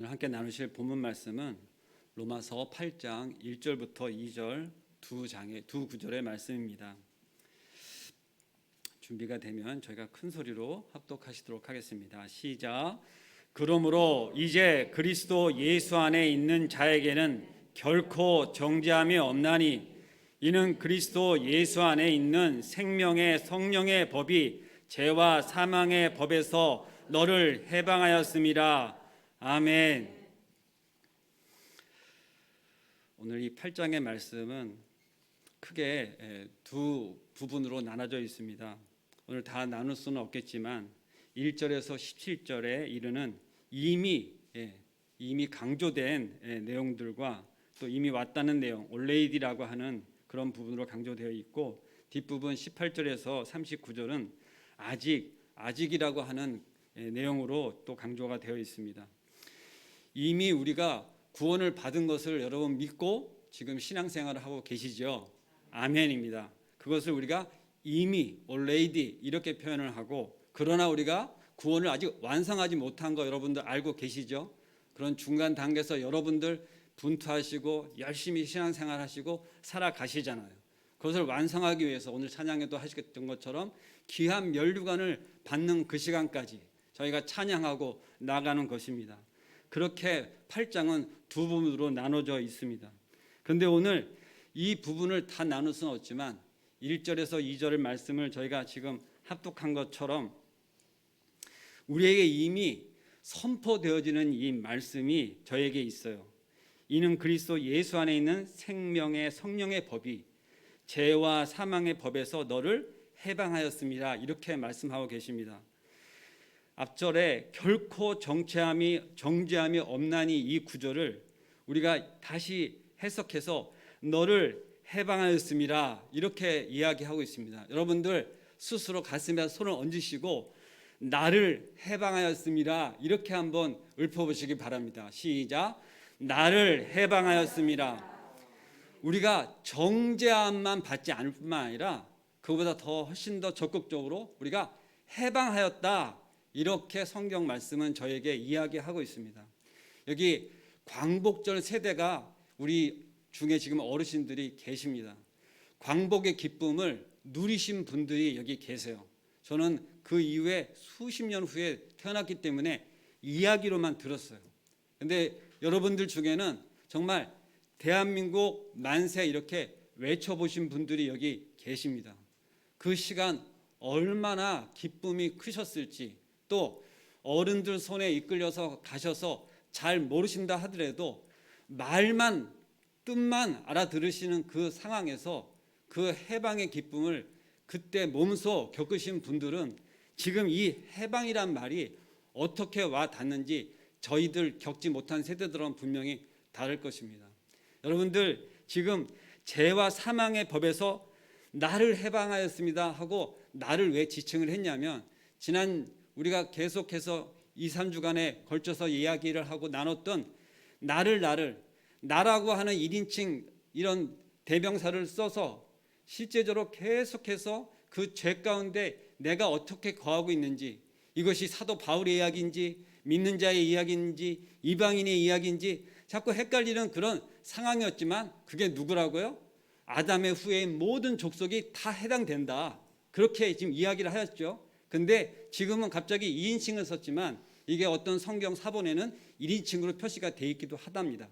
오늘 함께 나누실 본문 말씀은 로마서 8장 1절부터 2절 두 구절의 말씀입니다. 준비가 되면 저희가 큰 소리로 합독하시도록 하겠습니다. 시작. 그러므로 이제 그리스도 예수 안에 있는 자에게는 결코 정죄함이 없나니 이는 그리스도 예수 안에 있는 생명의 성령의 법이 죄와 사망의 법에서 너를 해방하였음이라. 아멘. 오늘 이 8장의 말씀은 크게 두 부분으로 나눠져 있습니다. 오늘 다 나눌 수는 없겠지만 1절에서 17절에 이르는 이미 강조된 내용들과 또 이미 왔다는 내용, already라고 하는 그런 부분으로 강조되어 있고, 뒷부분 18절에서 39절은 아직이라고 하는 내용으로 또 강조가 되어 있습니다. 이미 우리가 구원을 받은 것을 여러분 믿고 지금 신앙생활을 하고 계시죠? 아멘입니다. 그것을 우리가 이미 already 이렇게 표현을 하고, 그러나 우리가 구원을 아직 완성하지 못한 거 여러분들 알고 계시죠? 그런 중간 단계에서 여러분들 분투하시고 열심히 신앙생활 하시고 살아가시잖아요. 그것을 완성하기 위해서 오늘 찬양에도 하셨던 것처럼 귀한 면류관을 받는 그 시간까지 저희가 찬양하고 나가는 것입니다. 그렇게 8장은 두 부분으로 나눠져 있습니다. 그런데 오늘 이 부분을 다 나눌 수는 없지만 1절에서 2절의 말씀을 저희가 지금 합독한 것처럼 우리에게 이미 선포되어지는 이 말씀이 저에게 있어요. 이는 그리스도 예수 안에 있는 생명의 성령의 법이 죄와 사망의 법에서 너를 해방하였습니다. 이렇게 말씀하고 계십니다. 앞절에 결코 정죄함이 없나니 이 구절을 우리가 다시 해석해서 너를 해방하였습니다. 이렇게 이야기하고 있습니다. 여러분들 스스로 가슴에 손을 얹으시고 나를 해방하였습니다. 이렇게 한번 읊어보시기 바랍니다. 시작. 나를 해방하였습니다. 우리가 정죄함만 받지 않을 뿐만 아니라 그보다 더 훨씬 더 적극적으로 우리가 해방하였다. 이렇게 성경 말씀은 저에게 이야기하고 있습니다. 여기 광복절 세대가 우리 중에 지금 어르신들이 계십니다. 광복의 기쁨을 누리신 분들이 여기 계세요. 저는 그 이후에 수십 년 후에 태어났기 때문에 이야기로만 들었어요. 그런데 여러분들 중에는 정말 대한민국 만세 이렇게 외쳐보신 분들이 여기 계십니다. 그 시간 얼마나 기쁨이 크셨을지, 또 어른들 손에 이끌려서 가셔서 잘 모르신다 하더라도 말만 뜻만 알아들으시는 그 상황에서 그 해방의 기쁨을 그때 몸소 겪으신 분들은 지금 이 해방이란 말이 어떻게 와 닿는지 저희들 겪지 못한 세대들은 분명히 다를 것입니다. 여러분들 지금 죄와 사망의 법에서 나를 해방하였습니다 하고 나를 왜 지칭을 했냐면, 지난 우리가 계속해서 2, 3주간에 걸쳐서 이야기를 하고 나눴던 나라고 하는 1인칭 이런 대명사를 써서 실제적으로 계속해서 그 죄 가운데 내가 어떻게 거하고 있는지, 이것이 사도 바울의 이야기인지 믿는 자의 이야기인지 이방인의 이야기인지 자꾸 헷갈리는 그런 상황이었지만, 그게 누구라고요? 아담의 후예인 모든 족속이 다 해당된다. 그렇게 지금 이야기를 하였죠. 근데 지금은 갑자기 2인칭을 썼지만 이게 어떤 성경 사본에는 1인칭으로 표시가 되어 있기도 하답니다.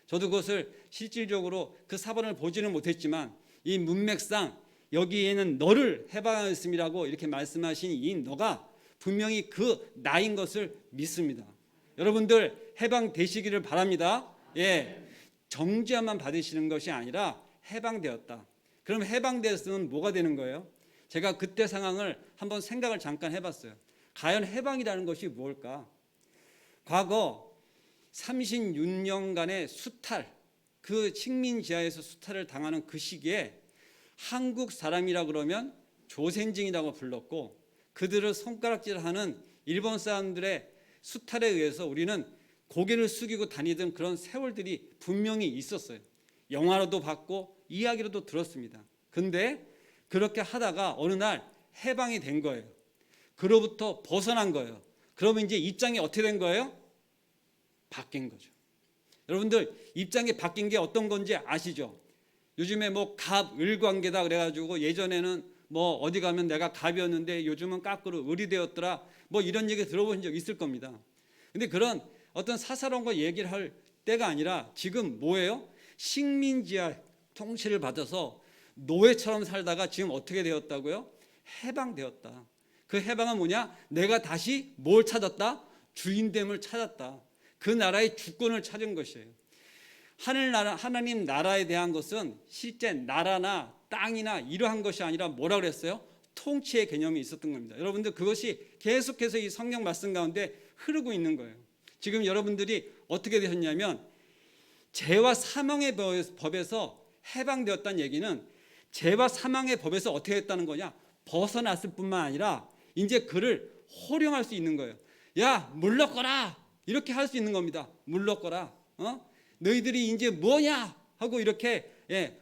저도 그것을 실질적으로 그 사본을 보지는 못했지만 이 문맥상 여기에는 너를 해방하였음이라고 이렇게 말씀하신 이 너가 분명히 그 나인 것을 믿습니다. 여러분들 해방되시기를 바랍니다. 정죄만 받으시는 것이 아니라 해방되었다. 그럼 해방되었으면 뭐가 되는 거예요? 제가 그때 상황을 한번 생각을 잠깐 해봤어요. 과연 해방이라는 것이 뭘까? 과거 36년간의 수탈, 그 식민지하에서 수탈을 당하는 그 시기에 한국 사람이라 그러면 조센징이라고 불렀고, 그들을 손가락질하는 일본 사람들의 수탈에 의해서 우리는 고개를 숙이고 다니던 그런 세월들이 분명히 있었어요. 영화로도 봤고 이야기로도 들었습니다. 근데 그렇게 하다가 어느 날 해방이 된 거예요. 그로부터 벗어난 거예요. 그러면 이제 입장이 어떻게 된 거예요? 바뀐 거죠. 여러분들 입장이 바뀐 게 어떤 건지 아시죠? 요즘에 뭐 갑, 을 관계다 그래가지고 예전에는 뭐 어디 가면 내가 갑이었는데 요즘은 까꾸로 을이 되었더라, 뭐 이런 얘기 들어본 적 있을 겁니다. 근데 그런 어떤 사사로운 거 얘기를 할 때가 아니라 지금 뭐예요? 식민지화 통치를 받아서 노예처럼 살다가 지금 어떻게 되었다고요? 해방되었다. 그 해방은 뭐냐? 내가 다시 뭘 찾았다? 주인됨을 찾았다. 그 나라의 주권을 찾은 것이에요. 하늘나라, 하나님 나라에 대한 것은 실제 나라나 땅이나 이러한 것이 아니라 뭐라 그랬어요? 통치의 개념이 있었던 겁니다. 여러분들 그것이 계속해서 이 성경 말씀 가운데 흐르고 있는 거예요. 지금 여러분들이 어떻게 되셨냐면 죄와 사망의 법에서 해방되었다는 얘기는 죄와 사망의 법에서 어떻게 했다는 거냐? 벗어났을 뿐만 아니라 이제 그를 호령할 수 있는 거예요. 야, 물러거라! 이렇게 할 수 있는 겁니다. 물러거라. 너희들이 이제 뭐냐? 하고 이렇게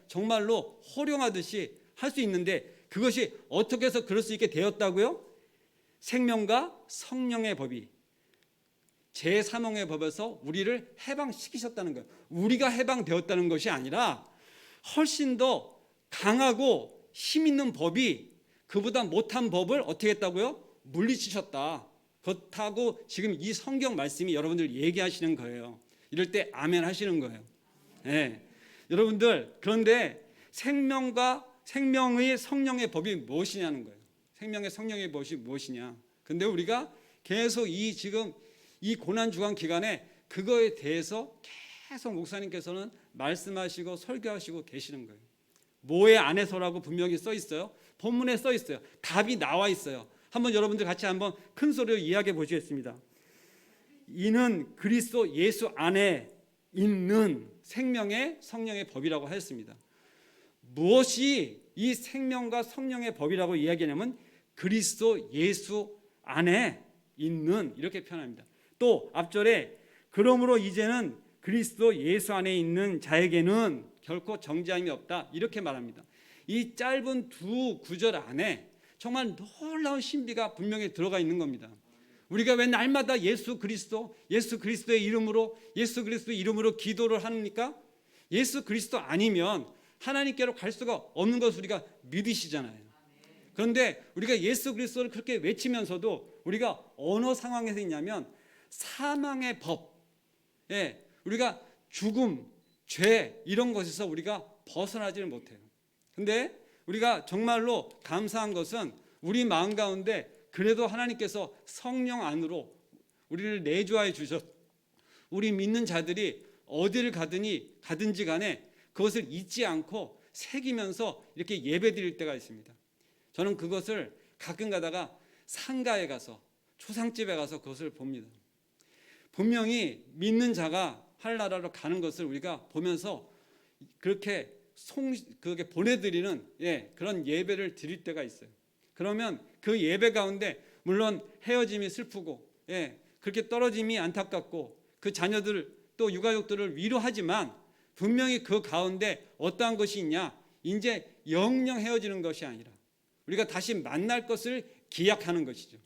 정말로 호령하듯이 할 수 있는데 그것이 어떻게 해서 그럴 수 있게 되었다고요? 생명과 성령의 법이 제3홍의 법에서 우리를 해방시키셨다는 거예요. 우리가 해방되었다는 것이 아니라 훨씬 더 강하고 힘 있는 법이 그보다 못한 법을 어떻게 했다고요? 물리치셨다. 그렇다고 지금 이 성경 말씀이 여러분들 얘기하시는 거예요. 이럴 때 아멘 하시는 거예요. 네. 여러분들 그런데 생명의 성령의 법이 무엇이냐는 거예요. 생명의 성령의 법이 무엇이냐. 근데 우리가 계속 지금 이 고난 주간 기간에 그거에 대해서 계속 목사님께서는 말씀하시고 설교하시고 계시는 거예요. 뭐의 안에서라고 분명히 써 있어요. 본문에 써 있어요. 답이 나와 있어요. 한번 여러분들 같이 한번 큰 소리로 이야기해 보시겠습니다. 이는 그리스도 예수 안에 있는 생명의 성령의 법이라고 하였습니다. 무엇이 이 생명과 성령의 법이라고 이야기하냐면 그리스도 예수 안에 있는 이렇게 표현합니다. 또 앞절에 그러므로 이제는 그리스도 예수 안에 있는 자에게는 결코 정죄함이 없다 이렇게 말합니다. 이 짧은 두 구절 안에 정말 놀라운 신비가 분명히 들어가 있는 겁니다. 우리가 왜 날마다 예수 그리스도의 이름으로 기도를 합니까? 예수 그리스도 아니면 하나님께로 갈 수가 없는 것을 우리가 믿으시잖아요. 그런데 우리가 예수 그리스도를 그렇게 외치면서도 우리가 어느 상황에서 있냐면 사망의 법, 우리가 죽음, 죄 이런 것에서 우리가 벗어나지를 못해요. 근데 우리가 정말로 감사한 것은 우리 마음 가운데 그래도 하나님께서 성령 안으로 우리를 내주하여 주셨. 우리 믿는 자들이 어디를 가든지 간에 그것을 잊지 않고 새기면서 이렇게 예배드릴 때가 있습니다. 저는 그것을 가끔 가다가 상가에 가서 초상집에 가서 그것을 봅니다. 분명히 믿는 자가 하늘나라로 가는 것을 우리가 보면서 그렇게 그렇게 보내드리는 그런 예배를 드릴 때가 있어요. 그러면 그 예배 가운데 물론 헤어짐이 슬프고 그렇게 떨어짐이 안타깝고 그 자녀들 또 유가족들을 위로하지만 분명히 그 가운데 어떠한 것이 있냐? 이제 영영 헤어지는 것이 아니라 우리가 다시 만날 것을 기약하는 것이죠.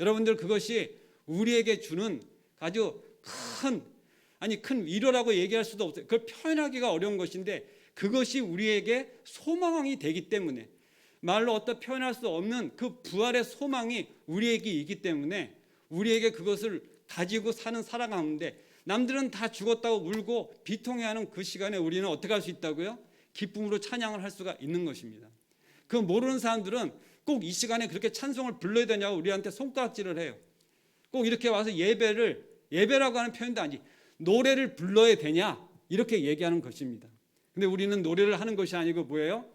여러분들 그것이 우리에게 주는 아주 큰 위로라고 얘기할 수도 없어요. 그걸 표현하기가 어려운 것인데 그것이 우리에게 소망이 되기 때문에 말로 어떤 표현할 수 없는 그 부활의 소망이 우리에게 있기 때문에 우리에게 그것을 가지고 살아가는데 남들은 다 죽었다고 울고 비통해하는 그 시간에 우리는 어떻게 할 수 있다고요? 기쁨으로 찬양을 할 수가 있는 것입니다. 그 모르는 사람들은 꼭 이 시간에 그렇게 찬송을 불러야 되냐고 우리한테 손가락질을 해요. 꼭 이렇게 와서 예배라고 하는 표현도 아니지 노래를 불러야 되냐 이렇게 얘기하는 것입니다. 근데 우리는 노래를 하는 것이 아니고 뭐예요?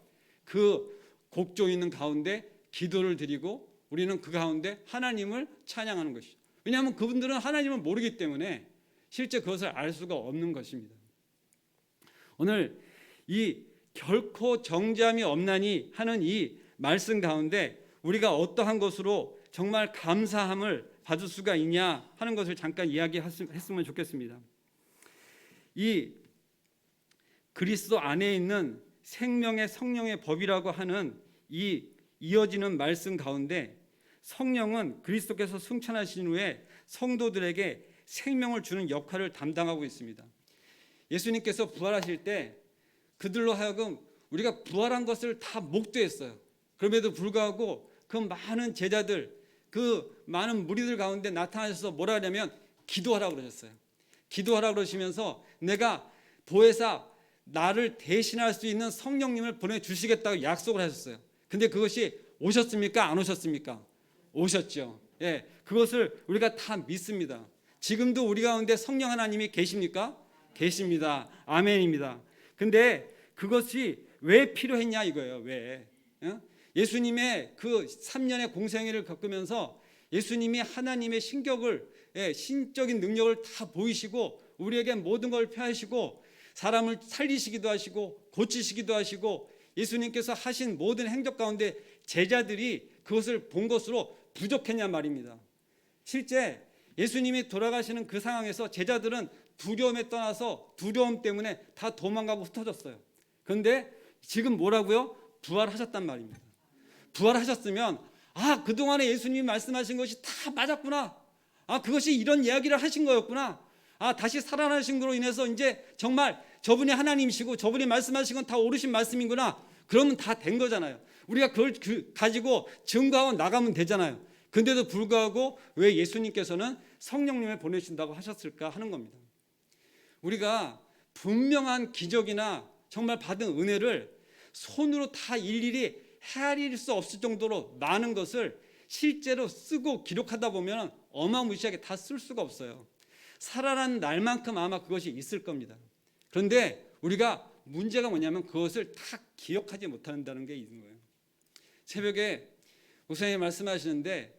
그 곡조 있는 가운데 기도를 드리고 우리는 그 가운데 하나님을 찬양하는 것이죠. 왜냐하면 그분들은 하나님을 모르기 때문에 실제 그것을 알 수가 없는 것입니다. 오늘 이 결코 정죄함이 없나니 하는 이 말씀 가운데 우리가 어떠한 것으로 정말 감사함을 받을 수가 있냐 하는 것을 잠깐 이야기했으면 좋겠습니다. 이 그리스도 안에 있는 생명의 성령의 법이라고 하는 이 이어지는 말씀 가운데 성령은 그리스도께서 승천하신 후에 성도들에게 생명을 주는 역할을 담당하고 있습니다. 예수님께서 부활하실 때 그들로 하여금 우리가 부활한 것을 다 목도했어요. 그럼에도 불구하고 그 많은 제자들, 그 많은 무리들 가운데 나타나셔서 뭐라 하냐면 기도하라고 그러셨어요. 기도하라고 그러시면서 내가 보혜사 나를 대신할 수 있는 성령님을 보내주시겠다고 약속을 하셨어요. 근데 그것이 오셨습니까? 안 오셨습니까? 오셨죠. 예, 그것을 우리가 다 믿습니다. 지금도 우리 가운데 성령 하나님이 계십니까? 계십니다. 아멘입니다. 근데 그것이 왜 필요했냐 이거예요. 왜? 예수님의 그 3년의 공생애를 겪으면서 예수님이 하나님의 신격을, 신적인 능력을 다 보이시고 우리에게 모든 걸 펴하시고 사람을 살리시기도 하시고 고치시기도 하시고 예수님께서 하신 모든 행적 가운데 제자들이 그것을 본 것으로 부족했냐 말입니다. 실제 예수님이 돌아가시는 그 상황에서 제자들은 두려움에 떠나서 두려움 때문에 다 도망가고 흩어졌어요. 그런데 지금 뭐라고요? 부활하셨단 말입니다. 부활하셨으면 그동안에 예수님이 말씀하신 것이 다 맞았구나. 그것이 이런 이야기를 하신 거였구나. 다시 살아나신 것으로 인해서 이제 정말 저분이 하나님이시고 저분이 말씀하신 건 다 옳으신 말씀이구나. 그러면 다 된 거잖아요. 우리가 그걸 가지고 증거하고 나가면 되잖아요. 근데도 불구하고 왜 예수님께서는 성령님을 보내신다고 하셨을까 하는 겁니다. 우리가 분명한 기적이나 정말 받은 은혜를 손으로 다 일일이 헤아릴 수 없을 정도로 많은 것을 실제로 쓰고 기록하다 보면 어마무시하게 다 쓸 수가 없어요. 살아난 날만큼 아마 그것이 있을 겁니다. 그런데 우리가 문제가 뭐냐면 그것을 다 기억하지 못한다는 게 있는 거예요. 새벽에 목사님이 말씀하시는데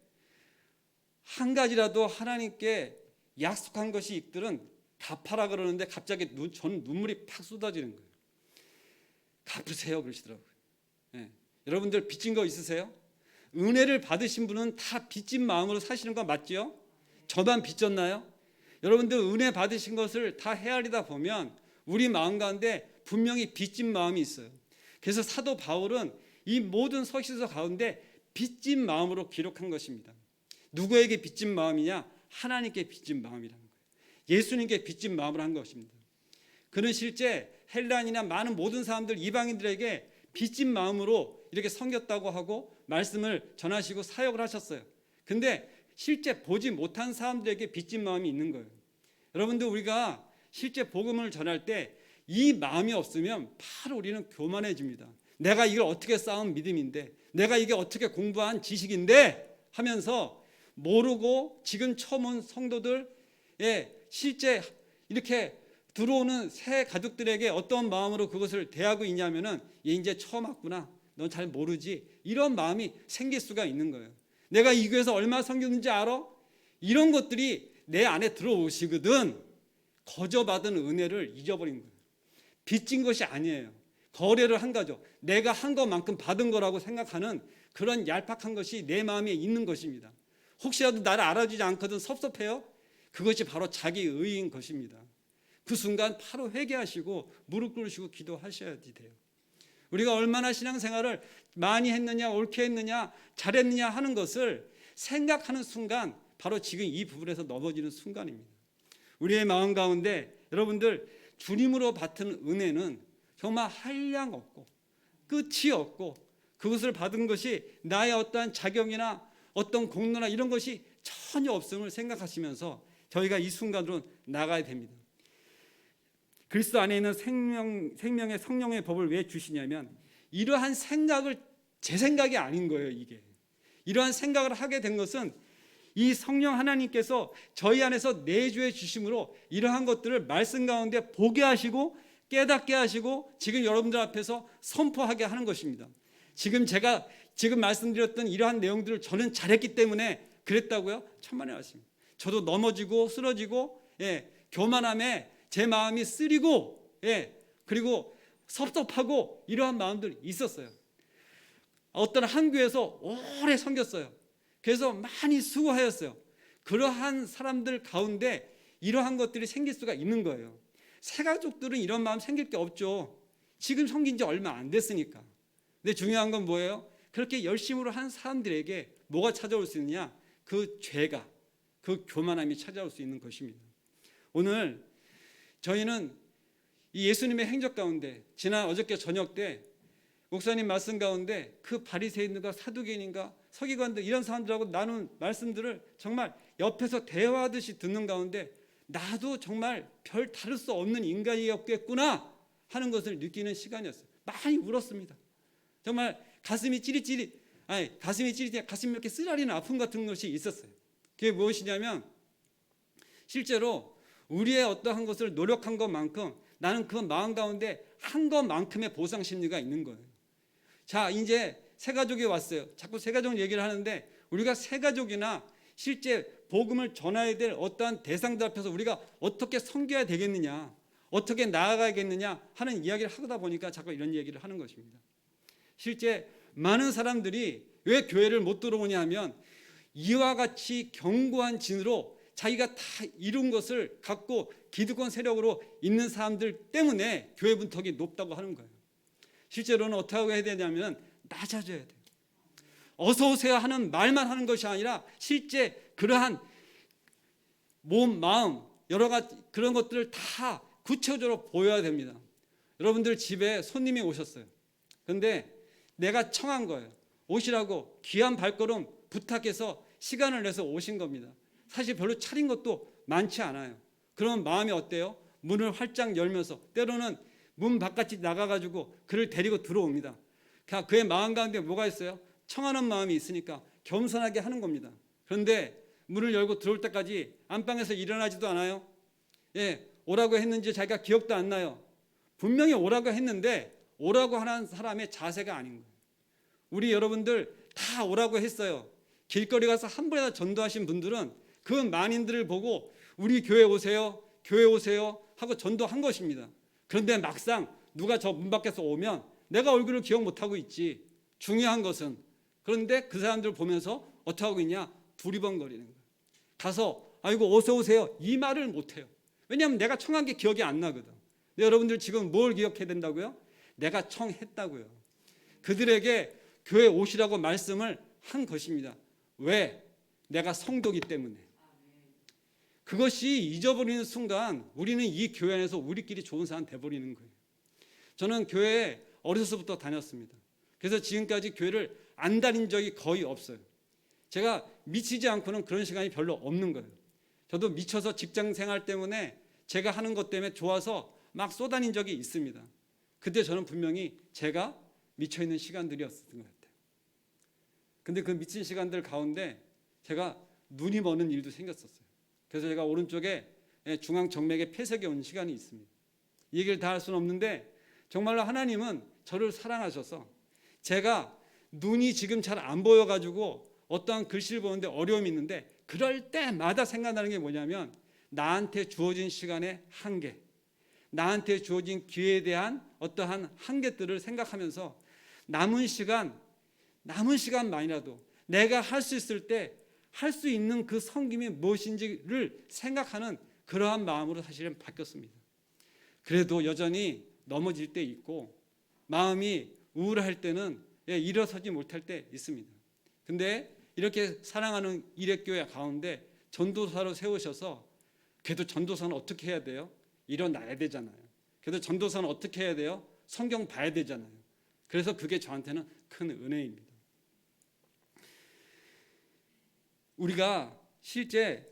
한 가지라도 하나님께 약속한 것이 있들은 갚아라 그러는데 갑자기 저는 눈물이 팍 쏟아지는 거예요. 갚으세요 그러시더라고요. 여러분들 빚진 거 있으세요? 은혜를 받으신 분은 다 빚진 마음으로 사시는 거 맞죠? 저만 빚졌나요? 여러분들 은혜 받으신 것을 다 헤아리다 보면 우리 마음 가운데 분명히 빚진 마음이 있어요. 그래서 사도 바울은 이 모든 서신서 가운데 빚진 마음으로 기록한 것입니다. 누구에게 빚진 마음이냐? 하나님께 빚진 마음이라는 거예요. 예수님께 빚진 마음으로 한 것입니다. 그는 실제 헬란이나 많은 모든 사람들 이방인들에게 빚진 마음으로 이렇게 섬겼다고 하고 말씀을 전하시고 사역을 하셨어요. 근데 실제 보지 못한 사람들에게 빚진 마음이 있는 거예요. 여러분들 우리가 실제 복음을 전할 때 이 마음이 없으면 바로 우리는 교만해집니다. 내가 이걸 어떻게 쌓은 믿음인데 내가 이게 어떻게 공부한 지식인데 하면서 모르고 지금 처음 온 성도들 실제 이렇게 들어오는 새 가족들에게 어떤 마음으로 그것을 대하고 있냐면은 얘 이제 처음 왔구나. 넌 잘 모르지. 이런 마음이 생길 수가 있는 거예요. 내가 이 교회에서 얼마나 섬겼는지 알아? 이런 것들이 내 안에 들어오시거든 거저받은 은혜를 잊어버린 거예요. 빚진 것이 아니에요. 거래를 한 거죠. 내가 한 것만큼 받은 거라고 생각하는 그런 얄팍한 것이 내 마음에 있는 것입니다. 혹시라도 나를 알아주지 않거든 섭섭해요? 그것이 바로 자기 의인 것입니다. 그 순간 바로 회개하시고 무릎 꿇으시고 기도하셔야 돼요. 우리가 얼마나 신앙생활을 많이 했느냐 옳게 했느냐 잘했느냐 하는 것을 생각하는 순간 바로 지금 이 부분에서 넘어지는 순간입니다. 우리의 마음 가운데 여러분들 주님으로 받은 은혜는 정말 한량 없고 끝이 없고 그것을 받은 것이 나의 어떠한 자격이나 어떤 공로나 이런 것이 전혀 없음을 생각하시면서 저희가 이 순간으로 나가야 됩니다. 그리스도 안에 있는 생명의 성령의 법을 왜 주시냐면 이러한 생각을 제 생각이 아닌 거예요. 이게 이러한 생각을 하게 된 것은 이 성령 하나님께서 저희 안에서 내주해 주심으로 이러한 것들을 말씀 가운데 보게 하시고 깨닫게 하시고 지금 여러분들 앞에서 선포하게 하는 것입니다. 제가 말씀드렸던 이러한 내용들을 저는 잘했기 때문에 그랬다고요? 천만의 말씀입니다. 저도 넘어지고 쓰러지고 교만함에 제 마음이 쓰리고 그리고 섭섭하고 이러한 마음들이 있었어요. 어떤 한 교회에서 오래 섬겼어요. 그래서 많이 수고하였어요. 그러한 사람들 가운데 이러한 것들이 생길 수가 있는 거예요. 새 가족들은 이런 마음 생길 게 없죠. 지금 섬긴 지 얼마 안 됐으니까. 근데 중요한 건 뭐예요? 그렇게 열심으로 한 사람들에게 뭐가 찾아올 수 있느냐? 그 죄가 그 교만함이 찾아올 수 있는 것입니다. 오늘 저희는 이 예수님의 행적 가운데 지난 어저께 저녁 때 목사님 말씀 가운데 그 바리새인들과 사두개인인가 서기관들 이런 사람들하고 나눈 말씀들을 정말 옆에서 대화하듯이 듣는 가운데 나도 정말 별 다를 수 없는 인간이었겠구나 하는 것을 느끼는 시간이었어요. 많이 울었습니다. 정말 가슴이 찌릿 가슴이 이렇게 쓰라리는 아픔 같은 것이 있었어요. 그게 무엇이냐면 실제로 우리의 어떠한 것을 노력한 것만큼 나는 그 마음 가운데 한 것만큼의 보상 심리가 있는 거예요. 자, 이제 새 가족이 왔어요. 자꾸 새 가족 얘기를 하는데 우리가 새 가족이나 실제 복음을 전해야 될 어떠한 대상들 앞에서 우리가 어떻게 섬겨야 되겠느냐, 어떻게 나아가야겠느냐 하는 이야기를 하다 보니까 자꾸 이런 얘기를 하는 것입니다. 실제 많은 사람들이 왜 교회를 못 들어오냐 하면 이와 같이 견고한 진으로 자기가 다 이룬 것을 갖고 기득권 세력으로 있는 사람들 때문에 교회 분턱이 높다고 하는 거예요. 실제로는 어떻게 해야 되냐면 낮아져야 돼요. 어서 오세요 하는 말만 하는 것이 아니라 실제 그러한 몸, 마음 여러 가지 그런 것들을 다 구체적으로 보여야 됩니다. 여러분들 집에 손님이 오셨어요. 그런데 내가 청한 거예요. 오시라고 귀한 발걸음 부탁해서 시간을 내서 오신 겁니다. 사실 별로 차린 것도 많지 않아요. 그러면 마음이 어때요? 문을 활짝 열면서 때로는 문 바깥이 나가가지고 그를 데리고 들어옵니다. 그의 마음 가운데 뭐가 있어요? 청하는 마음이 있으니까 겸손하게 하는 겁니다. 그런데 문을 열고 들어올 때까지 안방에서 일어나지도 않아요. 오라고 했는지 자기가 기억도 안 나요. 분명히 오라고 했는데 오라고 하는 사람의 자세가 아닌 거예요. 우리 여러분들 다 오라고 했어요. 길거리 가서 한 번이나 전도하신 분들은 그 만인들을 보고 우리 교회 오세요, 교회 오세요 하고 전도한 것입니다. 그런데 막상 누가 저 문 밖에서 오면 내가 얼굴을 기억 못하고 있지. 중요한 것은 그런데 그 사람들을 보면서 어떻게 하고 있냐? 두리번거리는 거예요. 가서 아이고 어서 오세요 이 말을 못해요. 왜냐하면 내가 청한 게 기억이 안 나거든. 근데 여러분들 지금 뭘 기억해야 된다고요? 내가 청했다고요. 그들에게 교회 오시라고 말씀을 한 것입니다. 왜? 내가 성도기 때문에. 그것이 잊어버리는 순간 우리는 이 교회 안에서 우리끼리 좋은 사람 돼버리는 거예요. 저는 교회에 어려서부터 다녔습니다. 그래서 지금까지 교회를 안 다닌 적이 거의 없어요. 제가 미치지 않고는 그런 시간이 별로 없는 거예요. 저도 미쳐서 직장 생활 때문에 제가 하는 것 때문에 좋아서 막 쏘다닌 적이 있습니다. 그때 저는 분명히 제가 미쳐있는 시간들이었던 것 같아요. 근데 그 미친 시간들 가운데 제가 눈이 머는 일도 생겼었어요. 그래서 제가 오른쪽에 중앙정맥에 폐색이 온 시간이 있습니다. 이 얘기를 다 할 수는 없는데 정말로 하나님은 저를 사랑하셔서 제가 눈이 지금 잘 안 보여가지고 어떠한 글씨를 보는데 어려움이 있는데 그럴 때마다 생각나는 게 뭐냐면 나한테 주어진 시간의 한계, 나한테 주어진 기회에 대한 어떠한 한계들을 생각하면서 남은 시간만이라도 내가 할 수 있을 때 할 수 있는 그 섬김이 무엇인지를 생각하는 그러한 마음으로 사실은 바뀌었습니다. 그래도 여전히 넘어질 때 있고 마음이 우울할 때는 일어서지 못할 때 있습니다. 근데 이렇게 사랑하는 일회교회 가운데 전도사로 세우셔서 그래도 전도사는 어떻게 해야 돼요? 일어나야 되잖아요. 그래도 전도사는 어떻게 해야 돼요? 성경 봐야 되잖아요. 그래서 그게 저한테는 큰 은혜입니다. 우리가 실제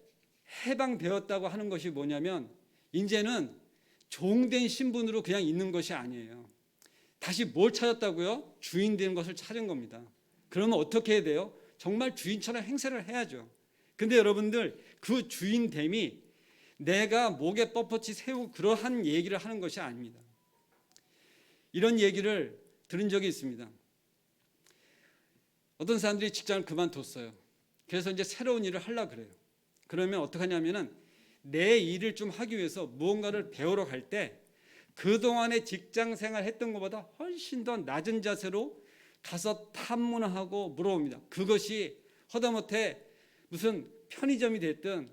해방되었다고 하는 것이 뭐냐면 이제는 종된 신분으로 그냥 있는 것이 아니에요. 다시 뭘 찾았다고요? 주인 되는 것을 찾은 겁니다. 그러면 어떻게 해야 돼요? 정말 주인처럼 행세를 해야죠. 근데 여러분들 그 주인됨이 내가 목에 뻣뻣이 세우고 그러한 얘기를 하는 것이 아닙니다. 이런 얘기를 들은 적이 있습니다. 어떤 사람들이 직장을 그만뒀어요. 그래서 이제 새로운 일을 하려고 그래요. 그러면 어떻게 하냐면은 내 일을 좀 하기 위해서 무언가를 배우러 갈 때 그동안에 직장 생활 했던 것보다 훨씬 더 낮은 자세로 가서 탐문하고 물어봅니다. 그것이 허다못해 무슨 편의점이 됐든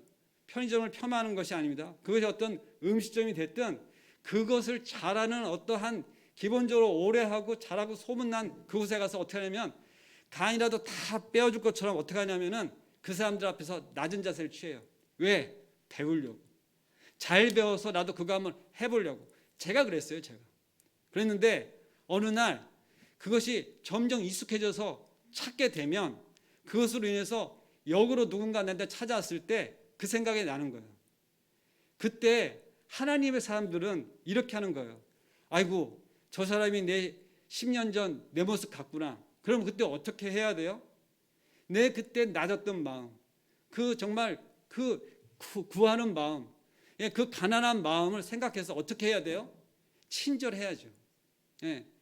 편의점을 폄하하는 것이 아닙니다. 그것이 어떤 음식점이 됐든 그것을 잘하는 어떠한 기본적으로 오래 하고 잘하고 소문난 그곳에 가서 어떻게 하냐면 간이라도 다 빼어줄 것처럼 어떻게 하냐면은 그 사람들 앞에서 낮은 자세를 취해요. 왜? 배우려고. 잘 배워서 나도 그거 한번 해보려고. 제가 그랬어요. 제가. 그랬는데 어느 날 그것이 점점 익숙해져서 찾게 되면 그것으로 인해서 역으로 누군가 나한테 찾아왔을 때 그 생각이 나는 거예요. 그때 하나님의 사람들은 이렇게 하는 거예요. 아이고, 저 사람이 내 10년 전 내 모습 같구나. 그럼 그때 어떻게 해야 돼요? 내 그때 낮았던 마음, 그 정말 그 구하는 마음, 그 가난한 마음을 생각해서 어떻게 해야 돼요? 친절해야죠.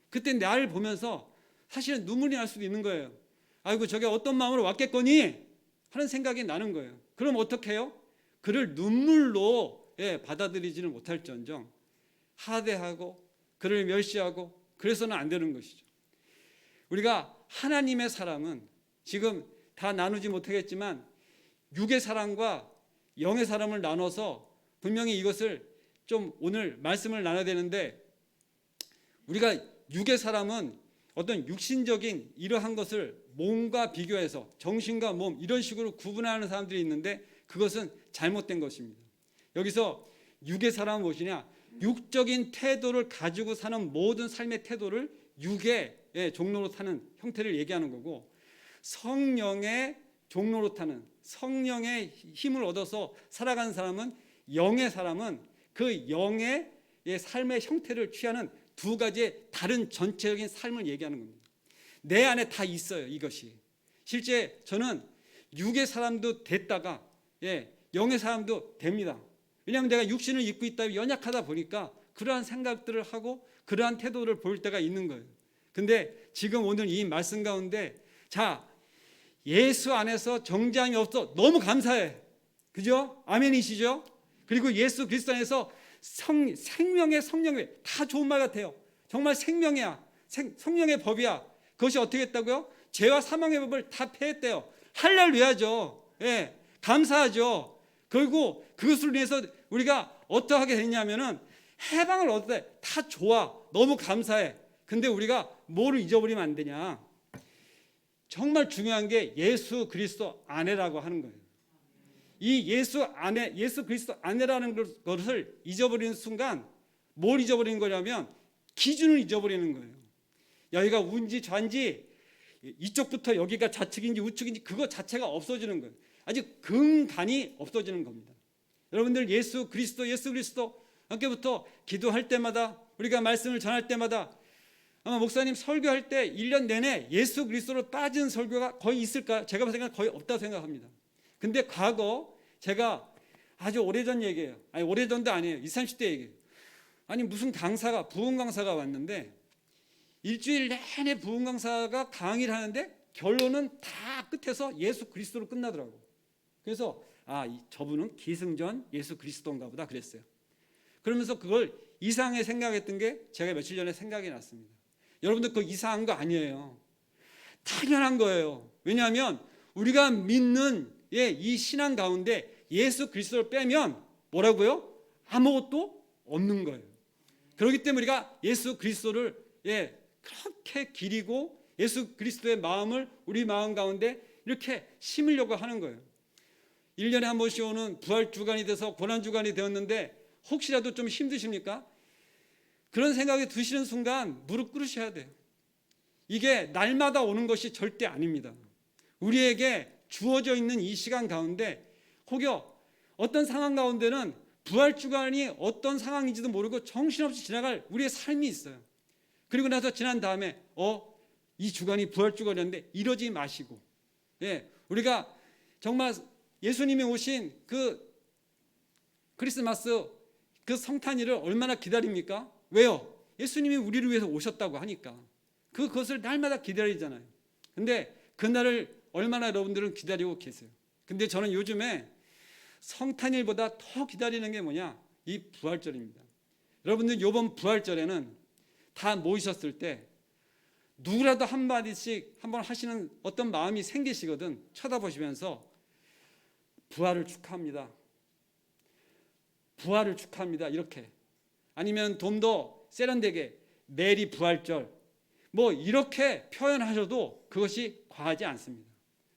그때 나를 보면서 사실은 눈물이 날 수도 있는 거예요. 아이고, 저게 어떤 마음으로 왔겠거니 하는 생각이 나는 거예요. 그럼 어떻게 해요? 그를 눈물로 받아들이지는 못할지언정 하대하고 그를 멸시하고 그래서는 안 되는 것이죠. 우리가 하나님의 사람은 지금 다 나누지 못하겠지만 육의 사람과 영의 사람을 나눠서 분명히 이것을 좀 오늘 말씀을 나눠야 되는데, 우리가 육의 사람은 어떤 육신적인 이러한 것을 몸과 비교해서 정신과 몸 이런 식으로 구분하는 사람들이 있는데 그것은 잘못된 것입니다. 여기서 육의 사람은 무엇이냐? 육적인 태도를 가지고 사는 모든 삶의 태도를 육의 종로로 타는 형태를 얘기하는 거고, 성령의 종로로 타는 성령의 힘을 얻어서 살아가는 사람은, 영의 사람은 그 영의 삶의 형태를 취하는 두 가지의 다른 전체적인 삶을 얘기하는 겁니다. 내 안에 다 있어요. 이것이 실제 저는 육의 사람도 됐다가 영의 사람도 됩니다. 왜냐하면 내가 육신을 입고 있다 연약하다 보니까 그러한 생각들을 하고 그러한 태도를 볼 때가 있는 거예요. 근데 지금 오늘 이 말씀 가운데 자, 예수 안에서 정죄함이 없어 너무 감사해. 그죠? 아멘이시죠? 그리고 예수 그리스도 안에서 생명의 성령이 다 좋은 말 같아요. 정말 생명이야. 성령의 법이야. 그것이 어떻게 했다고요? 죄와 사망의 법을 다 폐했대요. 할렐루야죠. 감사하죠. 그리고 그것을 위해서 우리가 어떠하게 됐냐면은 해방을 얻을 때 다 좋아. 너무 감사해. 근데 우리가 뭐를 잊어버리면 안 되냐? 정말 중요한 게 예수 그리스도 안에라고 하는 거예요. 이 예수 안에, 예수 그리스도 안에라는 것을 잊어버리는 순간 뭘 잊어버리는 거냐면 기준을 잊어버리는 거예요. 여기가 우인지 좌인지 이쪽부터 여기가 좌측인지 우측인지 그거 자체가 없어지는 거예요. 아주 근간이 없어지는 겁니다. 여러분들 예수 그리스도 함께부터 기도할 때마다 우리가 말씀을 전할 때마다 아마 목사님 설교할 때 1년 내내 예수 그리스도로 빠진 설교가 거의 있을까요? 제가 생각하면 거의 없다고 생각합니다. 근데 과거 제가 아주 오래전 얘기예요. 아니 오래전도 아니에요. 20, 30대 얘기예요. 아니 무슨 강사가 부흥 강사가 왔는데 일주일 내내 부흥 강사가 강의를 하는데 결론은 다 끝에서 예수 그리스도로 끝나더라고. 그래서 저분은 기승전 예수 그리스도인가 보다 그랬어요. 그러면서 그걸 이상하게 생각했던 게 제가 며칠 전에 생각이 났습니다. 여러분들 그거 이상한 거 아니에요. 당연한 거예요. 왜냐하면 우리가 믿는 이 신앙 가운데 예수 그리스도를 빼면 뭐라고요? 아무것도 없는 거예요. 그렇기 때문에 우리가 예수 그리스도를 그렇게 기리고 예수 그리스도의 마음을 우리 마음 가운데 이렇게 심으려고 하는 거예요. 1년에 한 번씩 오는 부활주간이 돼서 고난주간이 되었는데 혹시라도 좀 힘드십니까? 그런 생각이 드시는 순간 무릎 꿇으셔야 돼요. 이게 날마다 오는 것이 절대 아닙니다. 우리에게 주어져 있는 이 시간 가운데 혹여 어떤 상황 가운데는 부활주간이 어떤 상황인지도 모르고 정신없이 지나갈 우리의 삶이 있어요. 그리고 나서 지난 다음에 이 주간이 부활주간이었는데 이러지 마시고 우리가 정말 예수님이 오신 그 크리스마스 그 성탄일을 얼마나 기다립니까? 왜요? 예수님이 우리를 위해서 오셨다고 하니까 그것을 날마다 기다리잖아요. 근데 그날을 얼마나 여러분들은 기다리고 계세요. 근데 저는 요즘에 성탄일보다 더 기다리는 게 뭐냐? 이 부활절입니다. 여러분들 이번 부활절에는 다 모이셨을 때 누구라도 한마디씩 한번 하시는 어떤 마음이 생기시거든. 쳐다보시면서 부활을 축하합니다. 부활을 축하합니다. 이렇게. 아니면 좀 더 세련되게 메리 부활절 뭐 이렇게 표현하셔도 그것이 과하지 않습니다.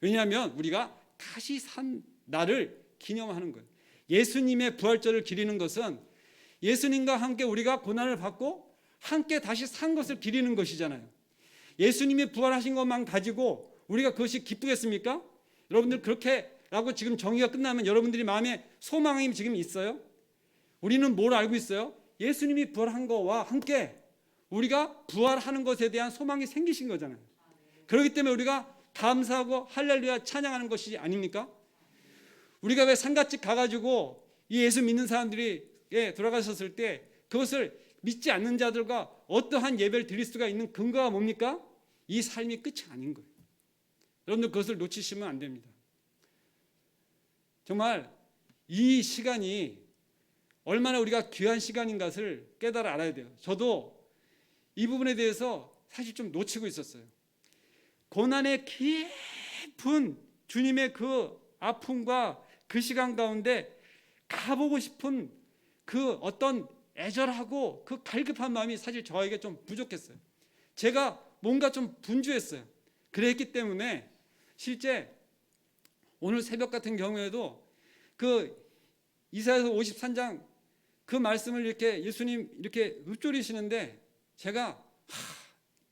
왜냐하면 우리가 다시 산 날을 기념하는 거예요. 예수님의 부활절을 기리는 것은 예수님과 함께 우리가 고난을 받고 함께 다시 산 것을 기리는 것이잖아요. 예수님이 부활하신 것만 가지고 우리가 그것이 기쁘겠습니까? 여러분들 그렇게라고 지금 정의가 끝나면 여러분들이 마음에 소망이 지금 있어요? 우리는 뭘 알고 있어요? 예수님이 부활한 거와 함께 우리가 부활하는 것에 대한 소망이 생기신 거잖아요. 그렇기 때문에 우리가 감사하고 할렐루야 찬양하는 것이 아닙니까? 우리가 왜 상가집 가가지고 이 예수 믿는 사람들이 돌아가셨을 때 그것을 믿지 않는 자들과 어떠한 예배를 드릴 수가 있는 근거가 뭡니까? 이 삶이 끝이 아닌 거예요. 여러분들 그것을 놓치시면 안 됩니다. 정말 이 시간이 얼마나 우리가 귀한 시간인 것을 깨달아 알아야 돼요. 저도 이 부분에 대해서 사실 좀 놓치고 있었어요. 고난의 깊은 주님의 그 아픔과 그 시간 가운데 가보고 싶은 그 어떤 애절하고 그 갈급한 마음이 사실 저에게 좀 부족했어요. 제가 뭔가 좀 분주했어요. 그랬기 때문에 실제 오늘 새벽 같은 경우에도 그 이사야서 53장 그 말씀을 이렇게 예수님 이렇게 읊조리시는데 제가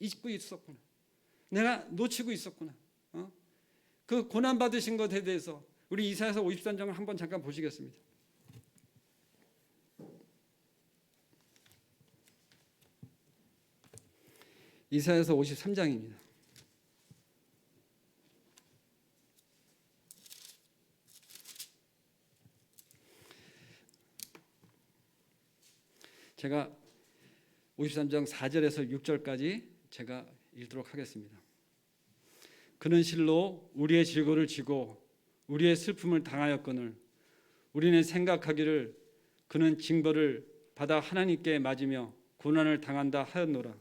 잊고 있었구나. 내가 놓치고 있었구나. 그 고난 받으신 것에 대해서 우리 이사야서 53장을 한번 잠깐 보시겠습니다. 이사야서 53장입니다. 제가 53장 4절에서 6절까지 제가 읽도록 하겠습니다. 그는 실로 우리의 질고를 지고 우리의 슬픔을 당하였거늘 우리는 생각하기를 그는 징벌을 받아 하나님께 맞으며 고난을 당한다 하였노라.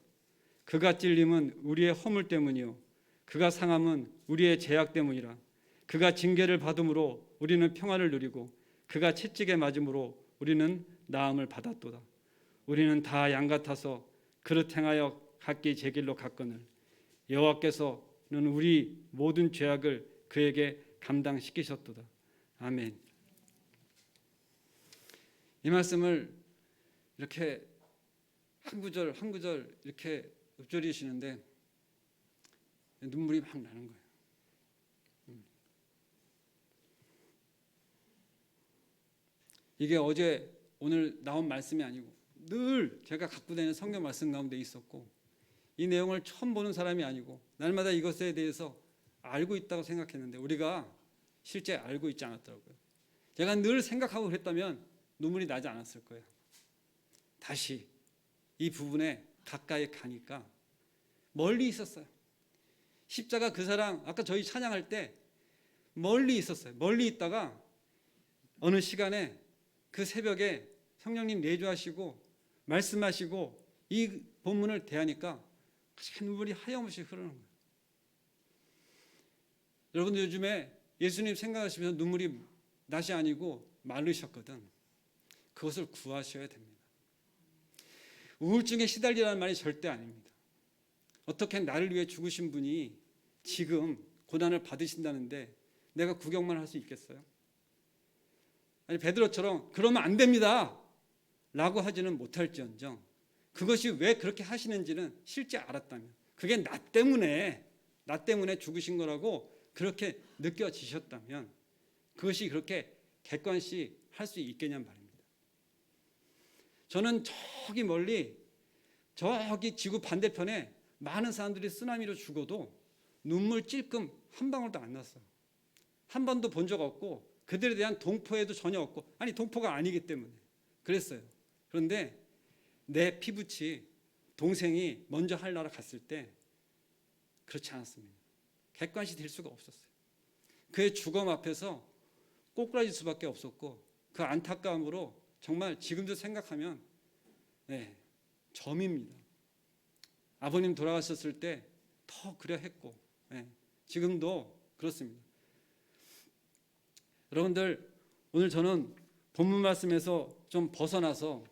그가 찔림은 우리의 허물 때문이요 그가 상함은 우리의 죄악 때문이라. 그가 징계를 받음으로 우리는 평화를 누리고 그가 채찍에 맞음으로 우리는 나음을 받았도다. 우리는 다 양 같아서 그릇 행하여 각기 제 길로 갔거늘 여호와께서는 우리 모든 죄악을 그에게 감당시키셨도다. 아멘. 이 말씀을 이렇게 한 구절 한 구절 이렇게 읊조리시는데 눈물이 막 나는 거예요. 이게 어제 오늘 나온 말씀이 아니고 늘 제가 갖고 다니는 성경 말씀 가운데 있었고 이 내용을 처음 보는 사람이 아니고 날마다 이것에 대해서 알고 있다고 생각했는데 우리가 실제 알고 있지 않았더라고요. 제가 늘 생각하고 그랬다면 눈물이 나지 않았을 거예요. 다시 이 부분에 가까이 가니까 멀리 있었어요. 십자가 그 사랑 아까 저희 찬양할 때 멀리 있었어요. 멀리 있다가 어느 시간에 그 새벽에 성령님 내주하시고 말씀하시고 이 본문을 대하니까 눈물이 하염없이 흐르는 거예요. 여러분들 요즘에 예수님 생각하시면서 눈물이 낫이 아니고 마르셨거든. 그것을 구하셔야 됩니다. 우울증에 시달리라는 말이 절대 아닙니다. 어떻게 나를 위해 죽으신 분이 지금 고난을 받으신다는데 내가 구경만 할 수 있겠어요? 아니 베드로처럼 그러면 안 됩니다 라고 하지는 못할지언정 그것이 왜 그렇게 하시는지는 실제 알았다면 그게 나 때문에 죽으신 거라고 그렇게 느껴지셨다면 그것이 그렇게 객관시 할 수 있겠냐는 말입니다. 저는 저기 멀리 저기 지구 반대편에 많은 사람들이 쓰나미로 죽어도 눈물 찔끔 한 방울도 안 났어요. 한 번도 본 적 없고 그들에 대한 동포애도 전혀 없고 아니 동포가 아니기 때문에 그랬어요. 그런데 내 피부치 동생이 먼저 하늘나라 갔을 때 그렇지 않았습니다. 객관시 될 수가 없었어요. 그의 죽음 앞에서 꼬꾸라질 수밖에 없었고 그 안타까움으로 정말 지금도 생각하면 점입니다. 아버님 돌아가셨을 때 더 그려 했고 지금도 그렇습니다. 여러분들 오늘 저는 본문 말씀에서 좀 벗어나서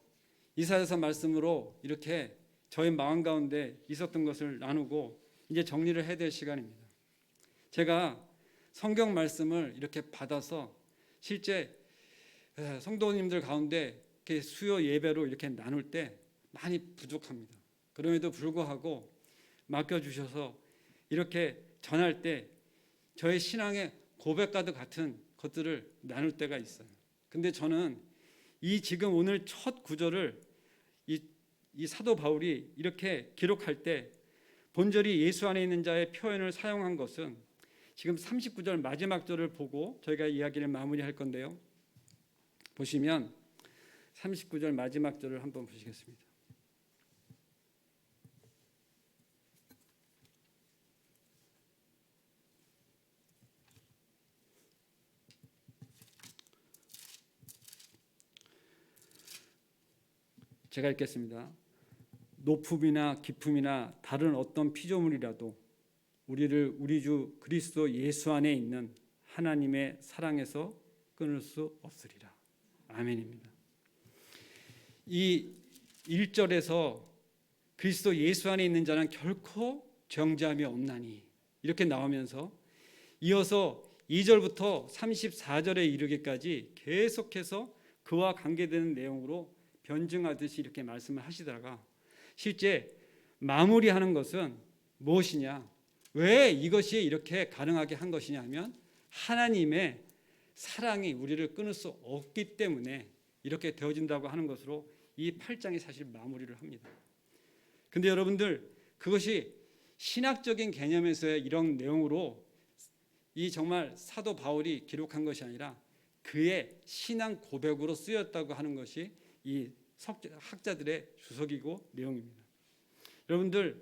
이사야서 말씀으로 이렇게 저의 마음 가운데 있었던 것을 나누고 이제 정리를 해야 될 시간입니다. 제가 성경 말씀을 이렇게 받아서 실제 성도님들 가운데 이렇게 수요 예배로 이렇게 나눌 때 많이 부족합니다. 그럼에도 불구하고 맡겨주셔서 이렇게 전할 때 저의 신앙의 고백과도 같은 것들을 나눌 때가 있어요. 근데 저는 이 지금 오늘 첫 구절을 이 사도 바울이 이렇게 기록할 때 본절이 예수 안에 있는 자의 표현을 사용한 것은 지금 39절 마지막 절을 보고 저희가 이야기를 마무리할 건데요. 보시면 39절 마지막 절을 한번 보시겠습니다. 제가 읽겠습니다. 높음이나 깊음이나 다른 어떤 피조물이라도 우리를 우리 주 그리스도 예수 안에 있는 하나님의 사랑에서 끊을 수 없으리라. 아멘입니다. 이 1절에서 그리스도 예수 안에 있는 자는 결코 정죄함이 없나니 이렇게 나오면서 이어서 2절부터 34절에 이르기까지 계속해서 그와 관계되는 내용으로 변증하듯이 이렇게 말씀을 하시다가 실제 마무리하는 것은 무엇이냐? 왜 이것이 이렇게 가능하게 한 것이냐 하면 하나님의 사랑이 우리를 끊을 수 없기 때문에 이렇게 되어진다고 하는 것으로 이 8장이 사실 마무리를 합니다. 근데 여러분들 그것이 신학적인 개념에서의 이런 내용으로 이 정말 사도 바울이 기록한 것이 아니라 그의 신앙 고백으로 쓰였다고 하는 것이 이 학자들의 주석이고 내용입니다. 여러분들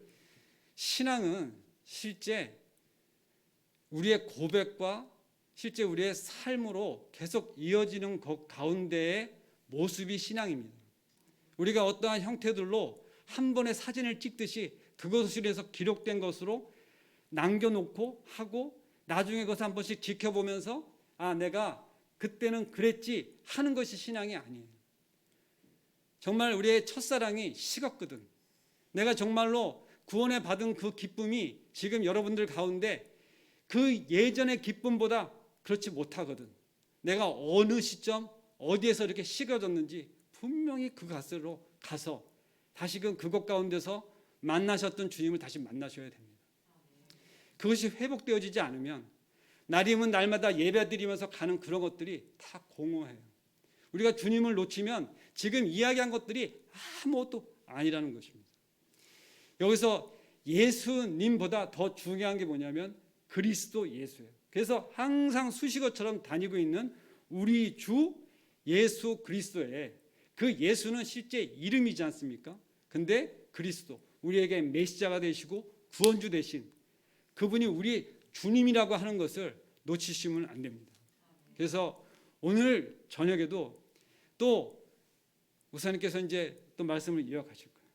신앙은 실제 우리의 고백과 실제 우리의 삶으로 계속 이어지는 것 가운데의 모습이 신앙입니다. 우리가 어떠한 형태들로 한 번의 사진을 찍듯이 그것을 해서 기록된 것으로 남겨놓고 하고 나중에 그것을 한 번씩 지켜보면서 아 내가 그때는 그랬지 하는 것이 신앙이 아니에요. 정말 우리의 첫사랑이 식었거든. 내가 정말로 구원에 받은 그 기쁨이 지금 여러분들 가운데 그 예전의 기쁨보다 그렇지 못하거든. 내가 어느 시점 어디에서 이렇게 식어졌는지 분명히 그 곳으로 가서 다시금 그곳 가운데서 만나셨던 주님을 다시 만나셔야 됩니다. 그것이 회복되어지지 않으면 날이면 날마다 예배드리면서 가는 그런 것들이 다 공허해요. 우리가 주님을 놓치면 지금 이야기한 것들이 아무것도 아니라는 것입니다. 여기서 예수님보다 더 중요한 게 뭐냐면 그리스도 예수예요. 그래서 항상 수식어처럼 다니고 있는 우리 주 예수 그리스도의 그 예수는 실제 이름이지 않습니까? 근데 그리스도 우리에게 메시자가 되시고 구원주 되신 그분이 우리 주님이라고 하는 것을 놓치시면 안 됩니다. 그래서 오늘 저녁에도 또 목사님께서 이제 또 말씀을 이어가실 거예요.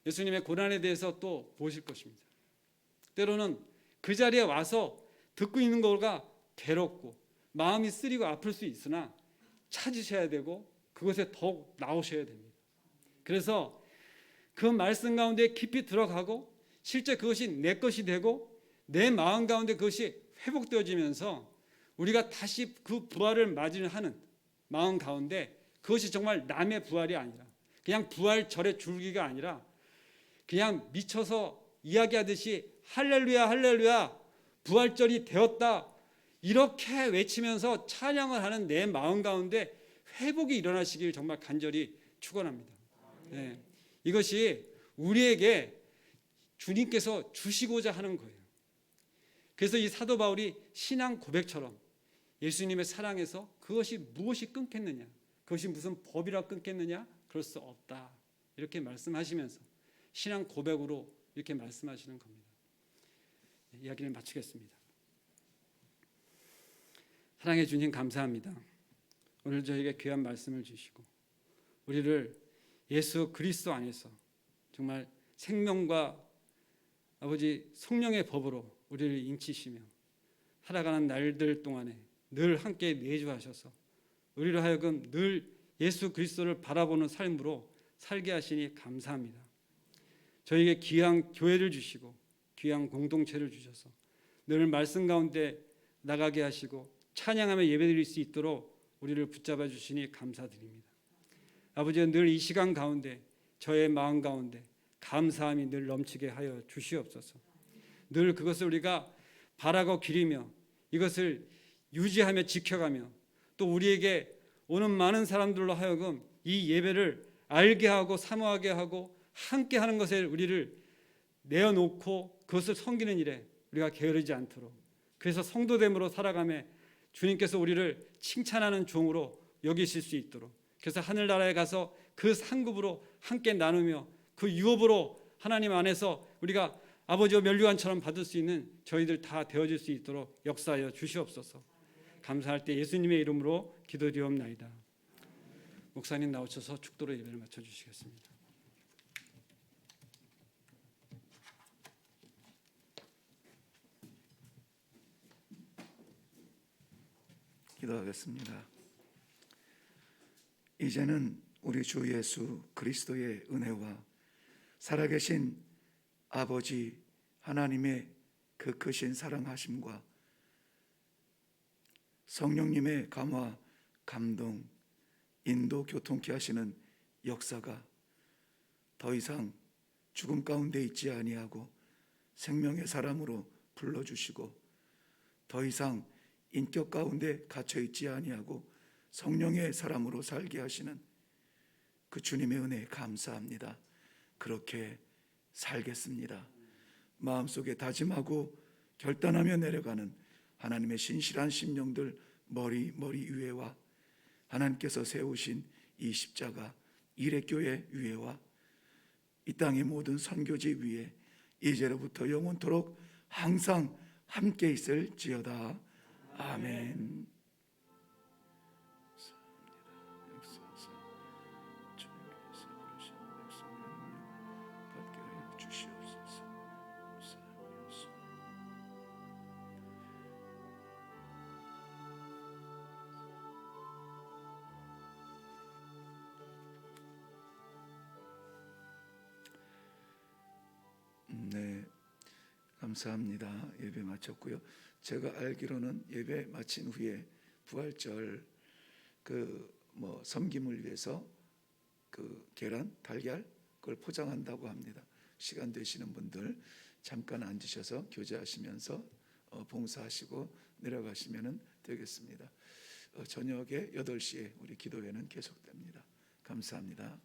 예수님의 고난에 대해서 또 보실 것입니다. 때로는 그 자리에 와서 듣고 있는 거가 괴롭고 마음이 쓰리고 아플 수 있으나 찾으셔야 되고 그것에 더욱 나오셔야 됩니다. 그래서 그 말씀 가운데 깊이 들어가고 실제 그것이 내 것이 되고 내 마음 가운데 그것이 회복되어지면서 우리가 다시 그 부활을 맞이하는 마음 가운데 그것이 정말 남의 부활이 아니라 그냥 부활절의 줄기가 아니라 그냥 미쳐서 이야기하듯이 할렐루야 할렐루야 부활절이 되었다 이렇게 외치면서 찬양을 하는 내 마음 가운데 회복이 일어나시길 정말 간절히 축원합니다. 네. 이것이 우리에게 주님께서 주시고자 하는 거예요. 그래서 이 사도 바울이 신앙 고백처럼 예수님의 사랑에서 그것이 무엇이 끊겠느냐, 그것이 무슨 법이라 끊겠느냐, 그럴 수 없다 이렇게 말씀하시면서 신앙 고백으로 이렇게 말씀하시는 겁니다. 네, 이야기를 마치겠습니다. 사랑해 주님 감사합니다. 오늘 저에게 귀한 말씀을 주시고 우리를 예수 그리스도 안에서 정말 생명과 아버지 성령의 법으로 우리를 인치시며 살아가는 날들 동안에 늘 함께 내주하셔서 우리로 하여금 늘 예수 그리스도를 바라보는 삶으로 살게 하시니 감사합니다. 저에게 귀한 교회를 주시고 귀한 공동체를 주셔서 늘 말씀 가운데 나가게 하시고 찬양하며 예배드릴 수 있도록 우리를 붙잡아 주시니 감사드립니다. 아버지, 늘 이 시간 가운데 저의 마음 가운데 감사함이 늘 넘치게 하여 주시옵소서. 늘 그것을 우리가 바라고 기리며 이것을 유지하며 지켜가며 또 우리에게 오는 많은 사람들로 하여금 이 예배를 알게 하고 사모하게 하고 함께 하는 것에 우리를 내어놓고 그것을 섬기는 일에 우리가 게으르지 않도록, 그래서 성도됨으로 살아가며 주님께서 우리를 칭찬하는 종으로 여기실 수 있도록, 그래서 하늘나라에 가서 그 상급으로 함께 나누며 그 유업으로 하나님 안에서 우리가 아버지와 면류관처럼 받을 수 있는 저희들 다 되어질 수 있도록 역사하여 주시옵소서. 감사할 때 예수님의 이름으로 기도드리옵나이다. 목사님 나오셔서 축도로 예배를 마쳐주시겠습니다. 기도하겠습니다. 이제는 우리 주 예수 그리스도의 은혜와 살아계신 아버지 하나님의 그 크신 사랑하심과 성령님의 감화, 감동, 인도 교통케 하시는 역사가 더 이상 죽음 가운데 있지 아니하고 생명의 사람으로 불러주시고 더 이상 인격 가운데 갇혀 있지 아니하고 성령의 사람으로 살게 하시는 그 주님의 은혜에 감사합니다. 그렇게 살겠습니다. 마음속에 다짐하고 결단하며 내려가는 하나님의 신실한 심령들 머리 위에와 하나님께서 세우신 이 십자가 일회교회 위에와 이 땅의 모든 선교지 위에 이제로부터 영원토록 항상 함께 있을지어다. 아멘. 네, 감사합니다. 예배 마쳤고요. 제가 알기로는 예배 마친 후에 부활절 섬김을 위해서 그 계란, 달걀 그걸 포장한다고 합니다. 시간 되시는 분들 잠깐 앉으셔서 교제하시면서 봉사하시고 내려가시면 되겠습니다. 저녁에 8시에 우리 기도회는 계속됩니다. 감사합니다.